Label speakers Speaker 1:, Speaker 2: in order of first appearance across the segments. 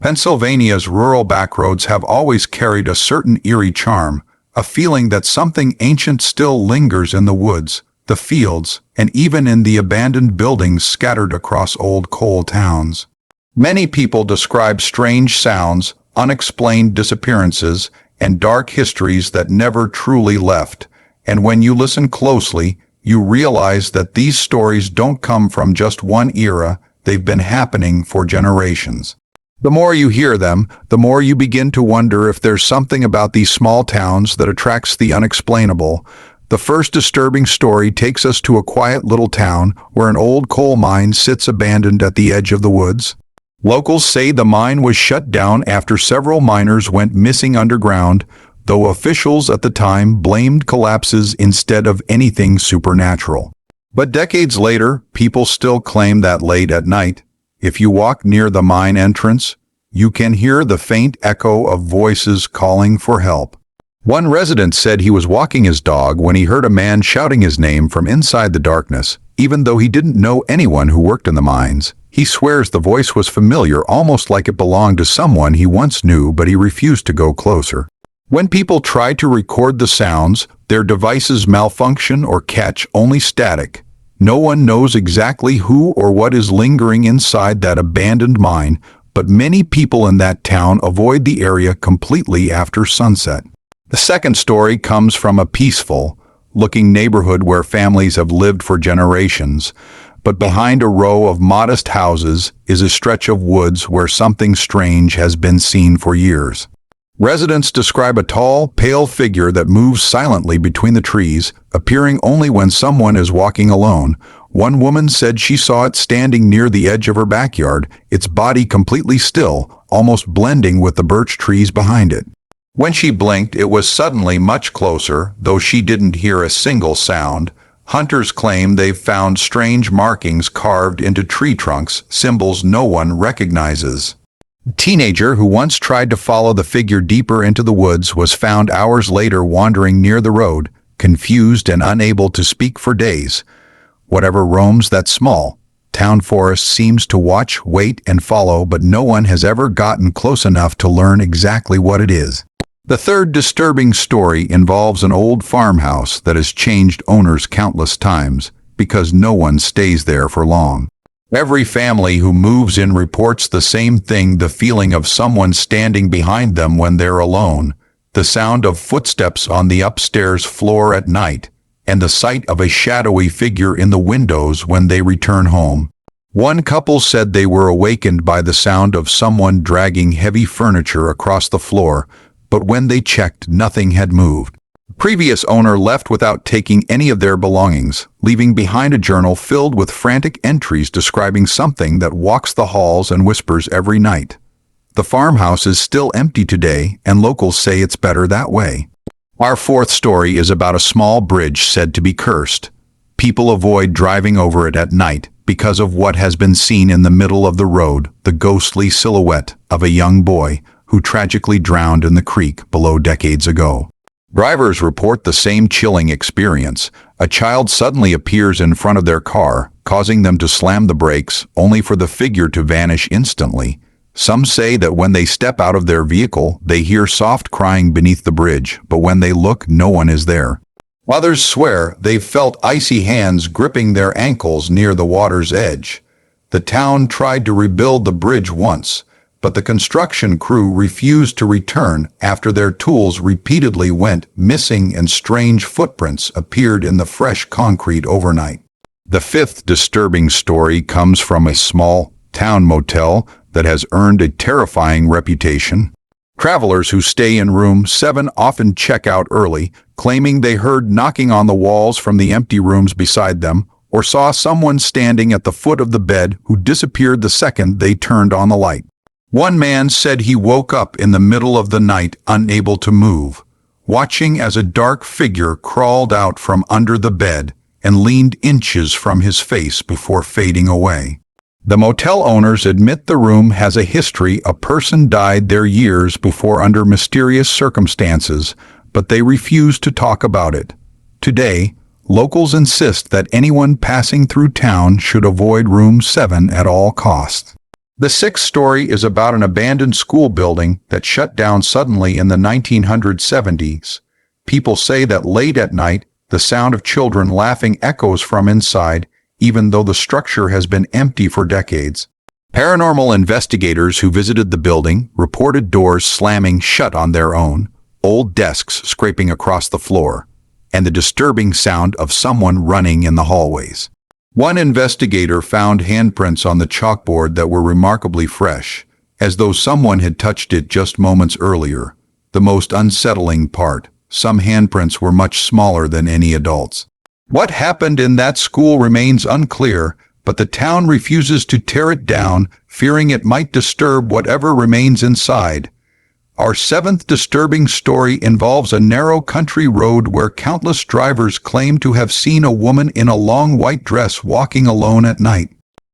Speaker 1: Pennsylvania's rural backroads have always carried a certain eerie charm, a feeling that something ancient still lingers in the woods, the fields, and even in the abandoned buildings scattered across old coal towns. Many people describe strange sounds, unexplained disappearances, and dark histories that never truly left, and when you listen closely, you realize that these stories don't come from just one era, they've been happening for generations. The more you hear them, the more you begin to wonder if there's something about these small towns that attracts the unexplainable. The first disturbing story takes us to a quiet little town where an old coal mine sits abandoned at the edge of the woods. Locals say the mine was shut down after several miners went missing underground, though officials at the time blamed collapses instead of anything supernatural. But decades later, people still claim that late at night, if you walk near the mine entrance, you can hear the faint echo of voices calling for help. One resident said he was walking his dog when he heard a man shouting his name from inside the darkness, even though he didn't know anyone who worked in the mines. He swears the voice was familiar, almost like it belonged to someone he once knew, but he refused to go closer. When people try to record the sounds, their devices malfunction or catch only static. No one knows exactly who or what is lingering inside that abandoned mine, but many people in that town avoid the area completely after sunset. The second story comes from a peaceful-looking neighborhood where families have lived for generations, but behind a row of modest houses is a stretch of woods where something strange has been seen for years. Residents describe a tall, pale figure that moves silently between the trees, appearing only when someone is walking alone. One woman said she saw it standing near the edge of her backyard, its body completely still, almost blending with the birch trees behind it. When she blinked, it was suddenly much closer, though she didn't hear a single sound. Hunters claim they've found strange markings carved into tree trunks, symbols no one recognizes. A teenager who once tried to follow the figure deeper into the woods was found hours later wandering near the road, confused and unable to speak for days. Whatever roams that small town forest seems to watch, wait, and follow, but no one has ever gotten close enough to learn exactly what it is. The third disturbing story involves an old farmhouse that has changed owners countless times because no one stays there for long. Every family who moves in reports the same thing, the feeling of someone standing behind them when they're alone, the sound of footsteps on the upstairs floor at night, and the sight of a shadowy figure in the windows when they return home. One couple said they were awakened by the sound of someone dragging heavy furniture across the floor, but when they checked, nothing had moved. The previous owner left without taking any of their belongings, leaving behind a journal filled with frantic entries describing something that walks the halls and whispers every night. The farmhouse is still empty today, and locals say it's better that way. Our fourth story is about a small bridge said to be cursed. People avoid driving over it at night because of what has been seen in the middle of the road, the ghostly silhouette of a young boy who tragically drowned in the creek below decades ago. Drivers report the same chilling experience. A child suddenly appears in front of their car, causing them to slam the brakes, only for the figure to vanish instantly. Some say that when they step out of their vehicle, they hear soft crying beneath the bridge, but when they look, no one is there. Others swear they've felt icy hands gripping their ankles near the water's edge. The town tried to rebuild the bridge once, but the construction crew refused to return after their tools repeatedly went missing and strange footprints appeared in the fresh concrete overnight. The fifth disturbing story comes from a small town motel that has earned a terrifying reputation. Travelers who stay in room 7 often check out early, claiming they heard knocking on the walls from the empty rooms beside them, or saw someone standing at the foot of the bed who disappeared the second they turned on the light. One man said he woke up in the middle of the night unable to move, watching as a dark figure crawled out from under the bed and leaned inches from his face before fading away. The motel owners admit the room has a history. A person died there years before under mysterious circumstances, but they refuse to talk about it. Today, locals insist that anyone passing through town should avoid room 7 at all costs. The sixth story is about an abandoned school building that shut down suddenly in the 1970s. People say that late at night, the sound of children laughing echoes from inside, even though the structure has been empty for decades. Paranormal investigators who visited the building reported doors slamming shut on their own, old desks scraping across the floor, and the disturbing sound of someone running in the hallways. One investigator found handprints on the chalkboard that were remarkably fresh, as though someone had touched it just moments earlier. The most unsettling part, some handprints were much smaller than any adults. What happened in that school remains unclear, but the town refuses to tear it down, fearing it might disturb whatever remains inside. Our seventh disturbing story involves a narrow country road where countless drivers claim to have seen a woman in a long white dress walking alone at night.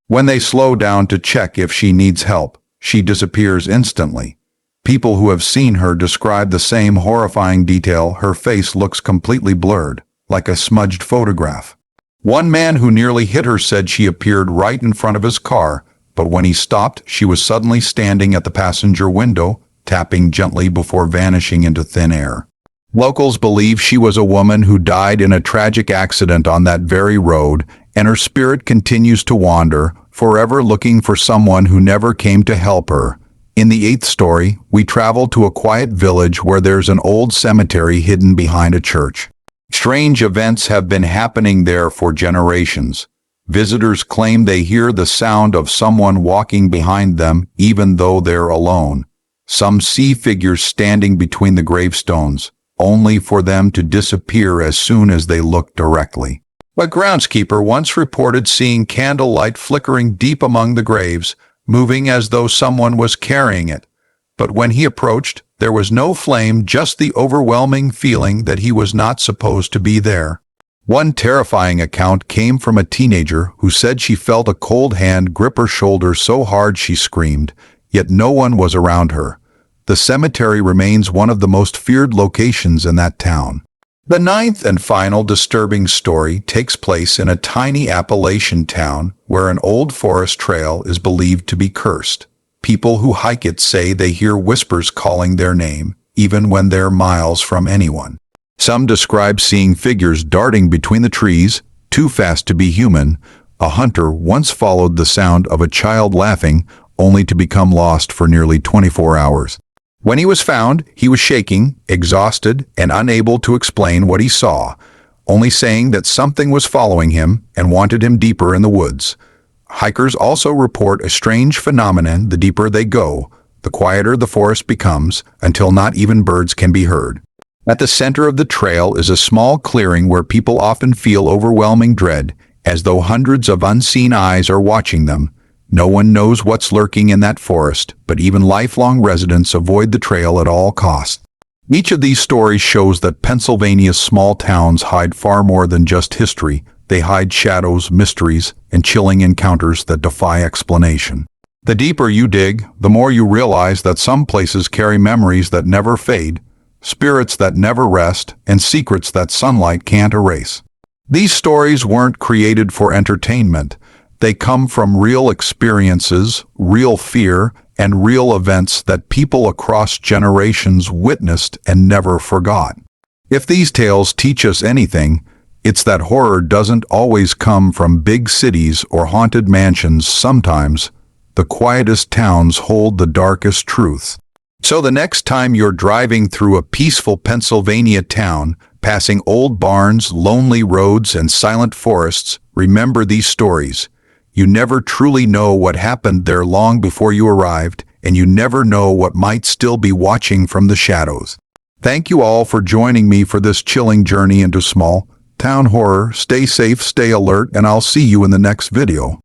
Speaker 1: When they slow down to check if she needs help, she disappears instantly. People who have seen her describe the same horrifying detail. Her face looks completely blurred, like a smudged photograph. One man who nearly hit her said she appeared right in front of his car, but when he stopped, she was suddenly standing at the passenger window, tapping gently before vanishing into thin air. Locals believe she was a woman who died in a tragic accident on that very road, and her spirit continues to wander, forever looking for someone who never came to help her. In the eighth story, we travel to a quiet village where there's an old cemetery hidden behind a church. Strange events have been happening there for generations. Visitors claim they hear the sound of someone walking behind them even though they're alone. Some see figures standing between the gravestones, only for them to disappear as soon as they look directly. A groundskeeper once reported seeing candlelight flickering deep among the graves, moving as though someone was carrying it. But when he approached, there was no flame, just the overwhelming feeling that he was not supposed to be there. One terrifying account came from a teenager who said she felt a cold hand grip her shoulder so hard she screamed, yet no one was around her. The cemetery remains one of the most feared locations in that town. The ninth and final disturbing story takes place in a tiny Appalachian town where an old forest trail is believed to be cursed. People who hike it say they hear whispers calling their name, even when they're miles from anyone. Some describe seeing figures darting between the trees, too fast to be human. A hunter once followed the sound of a child laughing, only to become lost for nearly 24 hours. When he was found, he was shaking, exhausted, and unable to explain what he saw, only saying that something was following him and wanted him deeper in the woods. Hikers also report a strange phenomenon: the deeper they go, the quieter the forest becomes, until not even birds can be heard. At the center of the trail is a small clearing where people often feel overwhelming dread, as though hundreds of unseen eyes are watching them. No one knows what's lurking in that forest, but even lifelong residents avoid the trail at all costs. Each of these stories shows that Pennsylvania's small towns hide far more than just history. They hide shadows, mysteries, and chilling encounters that defy explanation. The deeper you dig, the more you realize that some places carry memories that never fade, spirits that never rest, and secrets that sunlight can't erase. These stories weren't created for entertainment. They come from real experiences, real fear, and real events that people across generations witnessed and never forgot. If these tales teach us anything, it's that horror doesn't always come from big cities or haunted mansions. Sometimes, the quietest towns hold the darkest truths. So the next time you're driving through a peaceful Pennsylvania town, passing old barns, lonely roads, and silent forests, remember these stories. You never truly know what happened there long before you arrived, and you never know what might still be watching from the shadows. Thank you all for joining me for this chilling journey into small town horror. Stay safe, stay alert, and I'll see you in the next video.